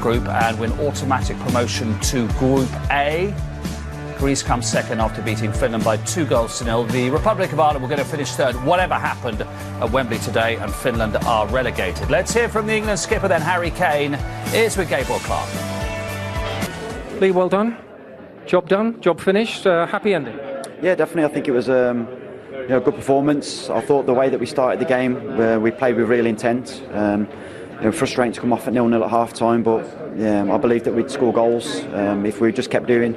group and win automatic promotion to Group A. Greece comes second after beating Finland by 2-0. The Republic of Ireland were going to finish third, whatever happened at Wembley today, and Finland are relegated. Let's hear from the England skipper then, Harry Kane, is with Gabriel Clark. Lee, well done. Job finished. Happy ending. Yeah, definitely. I think it was a good performance. I thought the way that we started the game, we played with real intent. Frustrating to come off at 0-0 at half-time, but I believe that we'd score goals if we just kept doing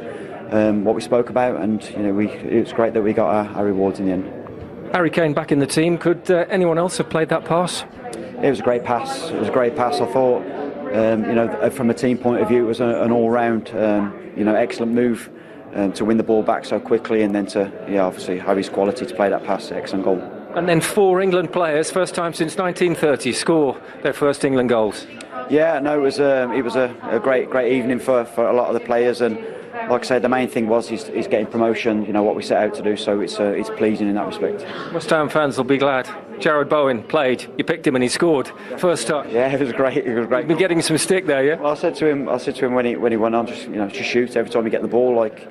what we spoke about, and it was great that we got our rewards in the end. Harry Kane back in the team. Could anyone else have played that pass? It was a great pass. I thought, from a team point of view, it was an all-round, excellent move to win the ball back so quickly, and then to obviously have his quality to play that pass. Excellent goal. And then 4 England players, first time since 1930, score their first England goals. Yeah, no, it was a great evening for a lot of the players, and like I said, the main thing was he's getting promotion, what we set out to do, so it's pleasing in that respect. West Ham fans will be glad. Jared Bowen played, you picked him and he scored, first time. Yeah, it was great. You've been getting some stick there, yeah? Well, I said to him when he went on, just shoot every time you get the ball. Like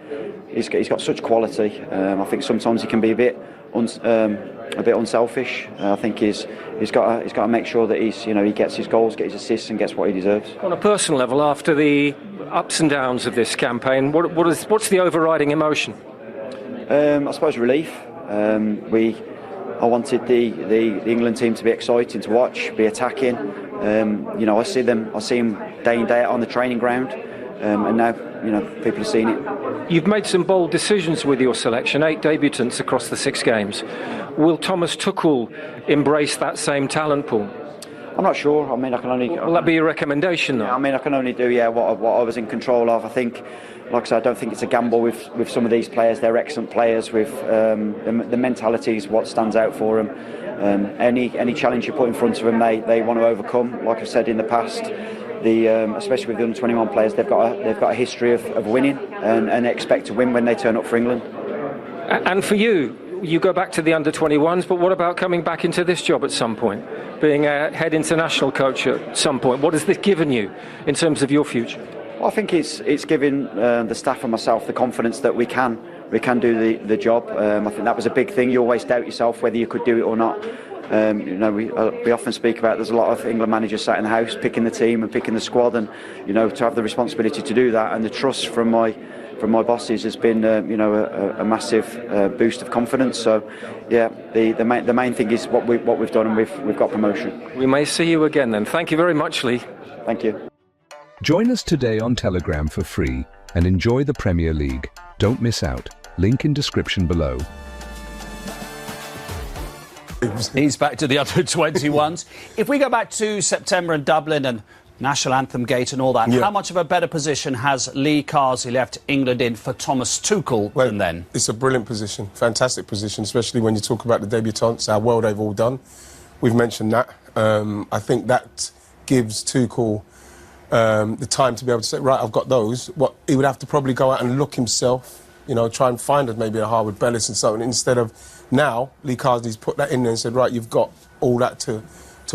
he's got such quality. I think sometimes he can be a bit unselfish. I think he's got to make sure that he gets his goals, gets his assists, and gets what he deserves. On a personal level, after the ups and downs of this campaign, what's the overriding emotion? I suppose relief. I wanted the England team to be exciting to watch, be attacking. I see them day in day out on the training ground, and now people are seeing it. You've made some bold decisions with your selection, 8 debutants across the 6 games. Will Thomas Tuchel embrace that same talent pool? I'm not sure. I mean, I can only. Will that be your recommendation, though? Yeah, I mean, I can only do what I was in control of. I think, like I said, I don't think it's a gamble with some of these players. They're excellent players. With the mentality is what stands out for them. Any challenge you put in front of them, they want to overcome. Like I said in the past, especially with the under-21 players, they've got a history of winning and expect to win when they turn up for England. And for you go back to the under-21s, but what about coming back into this job at some point, being a head international coach at some point? What has this given you in terms of your future? Well, I think it's given the staff and myself the confidence that we can do the job. I think that was a big thing. You always doubt yourself whether you could do it or not. We often speak about there's a lot of England managers sat in the house picking the team and picking the squad, and to have the responsibility to do that and the trust from my bosses has been a massive boost of confidence. So yeah, the main thing is what we've done, and we've got promotion. We may see you again then. Thank you very much, Lee. Thank you. Join us today on Telegram for free and enjoy the Premier League. Don't miss out. Link in description below. He's back to the under-21s. If we go back to September in Dublin and National Anthem Gate and all that, how much of a better position has Lee Carsey left England in for Thomas Tuchel than then? It's a brilliant position, fantastic position, especially when you talk about the debutants, how well they've all done. We've mentioned that. I think that gives Tuchel the time to be able to say, right, I've got those. He would have to probably go out and look himself, try and find us maybe a Harwood Bellis and so on, instead of now Lee Carsey's put that in there and said, right, you've got all that to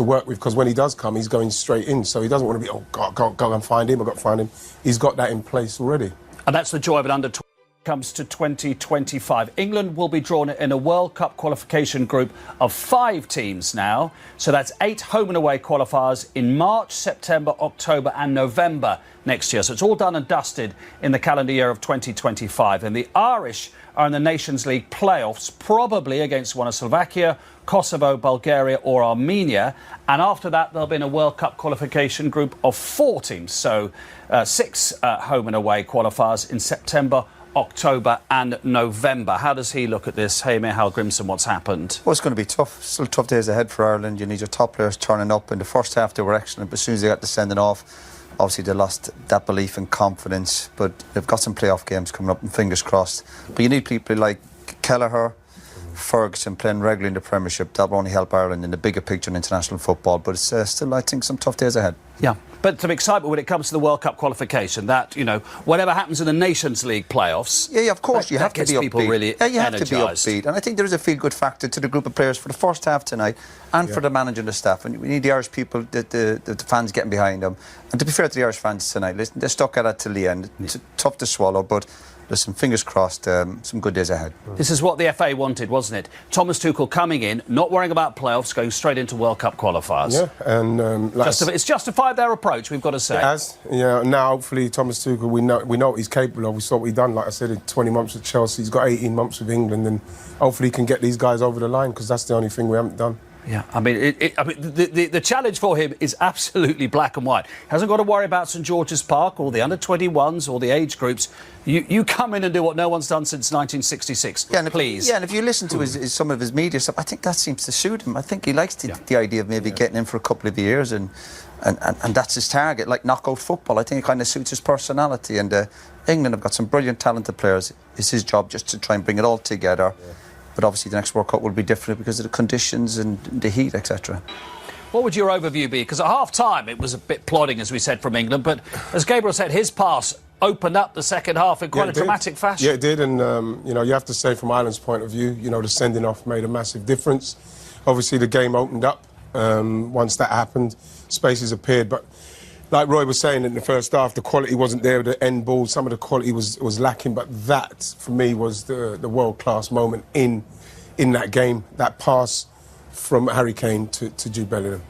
work with, because when he does come, he's going straight in, so he doesn't want to be, oh, God, go and find him, I've got to find him. He's got that in place already. And that's the joy of an under-20 comes to 2025. England will be drawn in a World Cup qualification group of 5 teams now. So that's 8 home and away qualifiers in March, September, October and November next year. So it's all done and dusted in the calendar year of 2025. And the Irish are in the Nations League playoffs, probably against one of Slovakia, Kosovo, Bulgaria or Armenia. And after that, there'll be in a World Cup qualification group of 4 teams. So 6 home and away qualifiers in September, October and November. How does he look at this? Hey, Michal Grimson, what's happened? Well, it's going to be tough. Still tough days ahead for Ireland. You need your top players turning up. In the first half, they were excellent, but as soon as they got the sending off, obviously they lost that belief and confidence. But they've got some playoff games coming up, and fingers crossed. But you need people like Kelleher, Ferguson playing regularly in the Premiership. That will only help Ireland in the bigger picture in international football. But it's still, I think, some tough days ahead. Yeah. But some excitement when it comes to the World Cup qualification, that, you know, whatever happens in the Nations League playoffs... Yeah, of course, you have to be people upbeat. really yeah, you have energised. to be upbeat. And I think there is a feel-good factor to the group of players for the first half tonight and for the manager and the staff. And we need the Irish people, the fans getting behind them. And to be fair to the Irish fans tonight, listen, they're stuck at it till the end. It's tough to swallow, but... Listen, fingers crossed, some good days ahead. This is what the FA wanted, wasn't it? Thomas Tuchel coming in, not worrying about playoffs, going straight into World Cup qualifiers. Yeah, and it's justified their approach, we've got to say. It has. Yeah, now hopefully Thomas Tuchel, we know what he's capable of. We saw what he's done. Like I said, in 20 months with Chelsea, he's got 18 months with England, and hopefully he can get these guys over the line, because that's the only thing we haven't done. Yeah, I mean, the challenge for him is absolutely black and white. He hasn't got to worry about St George's Park or the under-21s or the age groups. You come in and do what no one's done since 1966, please. And if you listen to some of his media stuff, I think that seems to suit him. I think he likes the idea of maybe getting in for a couple of years, and that's his target, like knockout football. I think it kind of suits his personality. And England have got some brilliant, talented players. It's his job just to try and bring it all together. Yeah. But obviously the next World Cup will be different because of the conditions and the heat, etc. What would your overview be? Because at half-time it was a bit plodding, as we said, from England. But as Gabriel said, his pass opened up the second half in quite a dramatic fashion. Yeah, it did. And, you know, you have to say from Ireland's point of view, you know, the sending off made a massive difference. Obviously the game opened up once that happened. Spaces appeared. But like Roy was saying in the first half, the quality wasn't there with the end ball. Some of the quality was lacking, but that, for me, was the world-class moment in that game. That pass from Harry Kane to Jude Bellingham.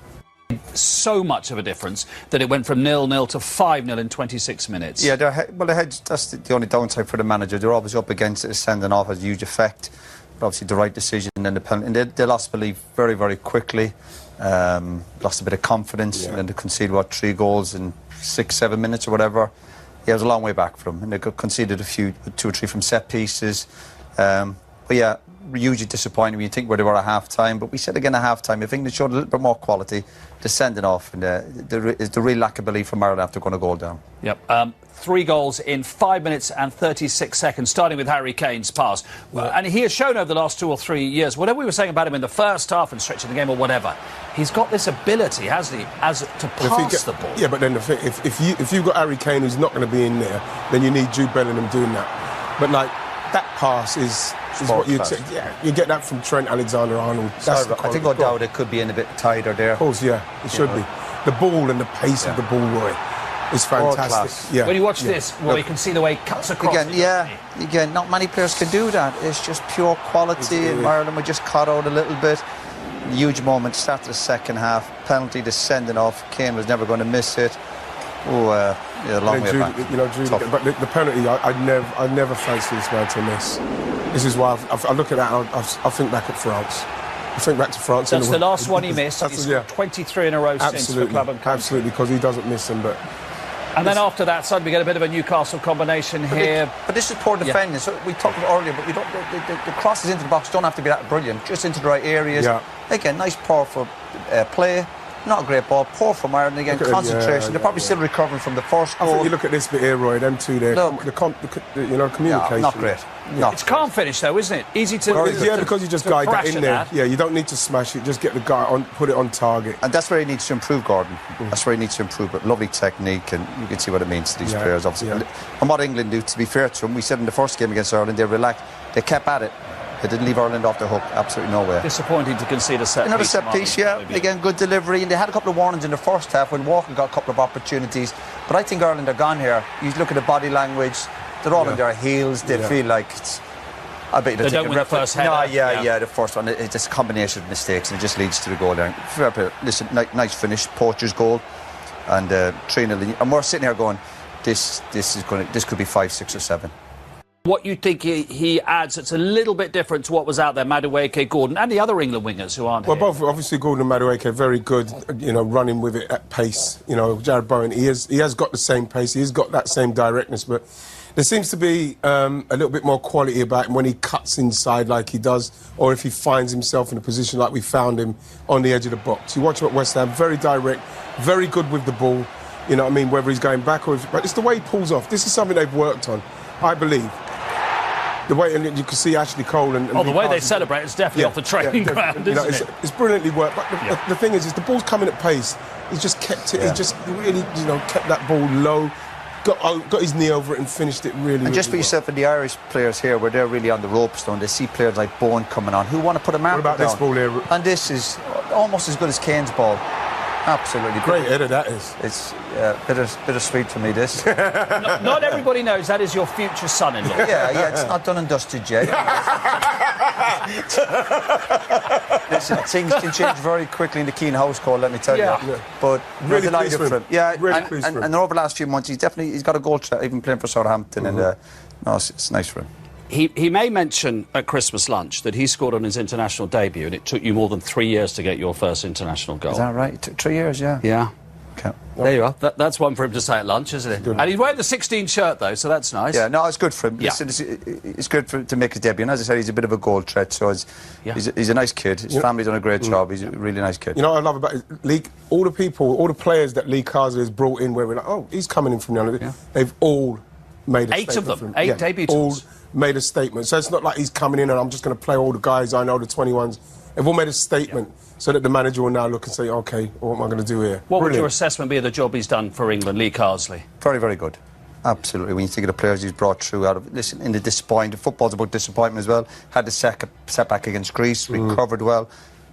So much of a difference that it went from 0-0 to 5-0 in 26 minutes. Yeah, that's the only downside for the manager. They're always up against it. Sending off has a huge effect. But obviously, the right decision and then the penalty. And they lost belief very, very quickly. Lost a bit of confidence, and then they conceded 3 goals in 6-7 minutes or whatever. Yeah, it was a long way back from them, and they conceded 2 or 3 from set pieces. But yeah, hugely disappointing when you think where they were at half time. But we said again at half time, if England showed a little bit more quality, they're sending off, and the real lack of belief from Ireland after going a goal down. Yep. 3 goals in 5 minutes and 36 seconds, starting with Harry Kane's pass. And he has shown over the last 2 or 3 years, whatever we were saying about him in the first half and stretching the game or whatever, he's got this ability, hasn't he, to pass the ball. Yeah, but then the thing, if you've got Harry Kane who's not going to be in there, then you need Jude Bellingham doing that. But like, that pass is what you take. Yeah, you get that from Trent Alexander-Arnold. I think O'Dowd could be in a bit tighter there. Of course, yeah, it should be. The ball and the pace of the ball, Roy, is fantastic. Yeah. When you watch this, well, you can see the way he cuts across. Again, not many players can do that. It's just pure quality. Ireland were just caught out a little bit. Huge moment, start of the second half. Penalty, the sending off. Kane was never going to miss it. A long way back. You know, Jude, but the penalty, I never fancy this man to miss. This is why I look at that and I think back at France. I think back to France. That's the last one he missed. He's got 23 in a row since for club and country. Absolutely, because he doesn't miss them. But and then after that, suddenly we get a bit of a Newcastle combination here. But this is poor defending. So we talked about earlier, but we don't. The crosses into the box don't have to be that brilliant. Just into the right areas. Yeah. Again, nice powerful play. Not a great ball. Poor from Ireland again. Concentration. They're probably still recovering from the first goal. I think you look at this bit here, Roy. Them two there. The communication. Not great. It's calm finish though, isn't it? Easy to. Because you just guide that in there. Yeah, you don't need to smash it. Just get the guy on, put it on target. And that's where he needs to improve, Gordon. That's where he needs to improve. But lovely technique, and you can see what it means to these players, obviously. And what England do, to be fair to them, we said in the first game against Ireland, they relaxed. They kept at it. They didn't leave Ireland off the hook, absolutely nowhere. Disappointing to concede a set piece. Another set piece, Again, good delivery. And they had a couple of warnings in the first half when Walker got a couple of opportunities. But I think Ireland are gone here. You look at the body language, they're all on their heels. They feel like it's... I bet they don't win the first header. The first one. It's just a combination of mistakes and it just leads to the goal there. Listen, nice finish, Poacher's goal. And 3-0. And we're sitting here going, this could be 5, 6 or 7. What you think he adds that's a little bit different to what was out there, Madueke, Gordon, and the other England wingers who aren't here? Both, obviously, Gordon and Madueke, very good, running with it at pace. Jared Bowen, he has got the same pace, he's got that same directness, but there seems to be a little bit more quality about him when he cuts inside like he does, or if he finds himself in a position like we found him on the edge of the box. You watch him at West Ham, very direct, very good with the ball, you know what I mean, whether he's going back or... But it's the way he pulls off. This is something they've worked on, I believe. The way, and you can see Ashley Cole and the way they celebrate, it's definitely off the training ground, isn't it? It's brilliantly worked. But the thing is the ball's coming at pace. he just kept it. He just really, kept that ball low, got his knee over it and finished it really. And just really for yourself and the Irish players here, where they're really on the ropes, though, and they see players like Bowen coming on, who want to put a marker down. What about this ball here? And this is almost as good as Kane's ball. Absolutely great header that is. It's bittersweet for me, this. Not everybody knows that is your future son-in-law. Yeah, it's not done and dusted yet. Listen, things can change very quickly in the Keane household, let me tell you. But really delighted for him. Yeah, really and over the last few months, he's got a goal threat, even playing for Southampton, and it's nice for him. He may mention at Christmas lunch that he scored on his international debut and it took you more than 3 years to get your first international goal. Is that right? It took 3 years, yeah. Yeah. Okay. There you are. That's one for him to say at lunch, isn't it? And he's wearing the 16 shirt, though, so that's nice. Yeah, no, it's good for him. Yeah. It's good for him to make his debut. And as I said, he's a bit of a goal threat, so he's a nice kid. His family's done a great job. He's a really nice kid. You know what I love about his league? All the players that Lee Carsley has brought in, where we're like, oh, he's coming in from the under. They've all made a statement. 8 of them. For him. 8 debutants. All made a statement. So it's not like he's coming in and I'm just going to play all the guys I know, the 21s. They've all made a statement so that the manager will now look and say, OK, what am I going to do here? What would your assessment be of the job he's done for England, Lee Carsley? Very, very good. Absolutely. When you think of the players he's brought through in the disappointment, football's about disappointment as well. Had the setback against Greece, recovered well.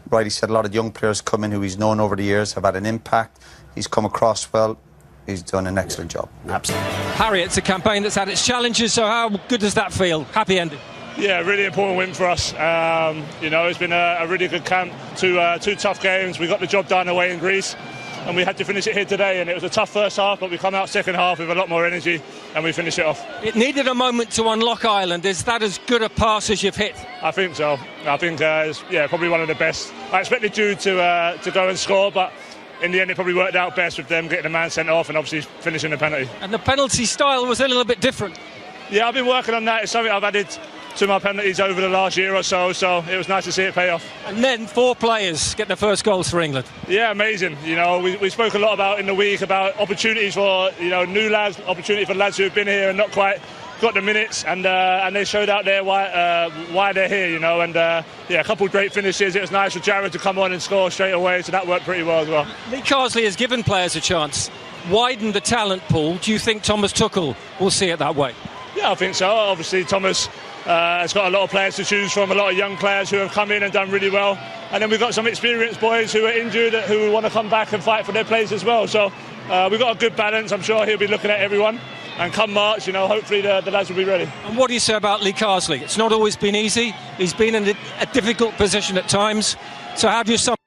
Right, he said a lot of young players come in who he's known over the years, have had an impact. He's come across well. He's done an excellent job. Absolutely. Harry, it's a campaign that's had its challenges, so how good does that feel? Happy ending? Yeah, really important win for us. It's been a really good camp. Two tough games. We got the job done away in Greece, and we had to finish it here today. And it was a tough first half, but we come out second half with a lot more energy, and we finish it off. It needed a moment to unlock Ireland. Is that as good a pass as you've hit? I think so. I think it's probably one of the best. I expected Jude to go and score, but in the end, it probably worked out best with them getting the man sent off and obviously finishing the penalty. And the penalty style was a little bit different. Yeah, I've been working on that. It's something I've added to my penalties over the last year or so it was nice to see it pay off. And then 4 players get their first goals for England. Yeah, amazing. We spoke a lot about in the week about opportunities for new lads, opportunity for lads who have been here and not quite got the minutes, and they showed out there why they're here, and a couple of great finishes. It was nice for Jared to come on and score straight away, so that worked pretty well as well. Lee Carsley has given players a chance, widened the talent pool. Do you think Thomas Tuchel will see it that way? Yeah, I think so. Obviously, Thomas has got a lot of players to choose from, a lot of young players who have come in and done really well. And then we've got some experienced boys who are injured who want to come back and fight for their place as well. So we've got a good balance. I'm sure he'll be looking at everyone. And come March, hopefully the lads will be ready. And what do you say about Lee Carsley? It's not always been easy. He's been in a difficult position at times. So how do you sum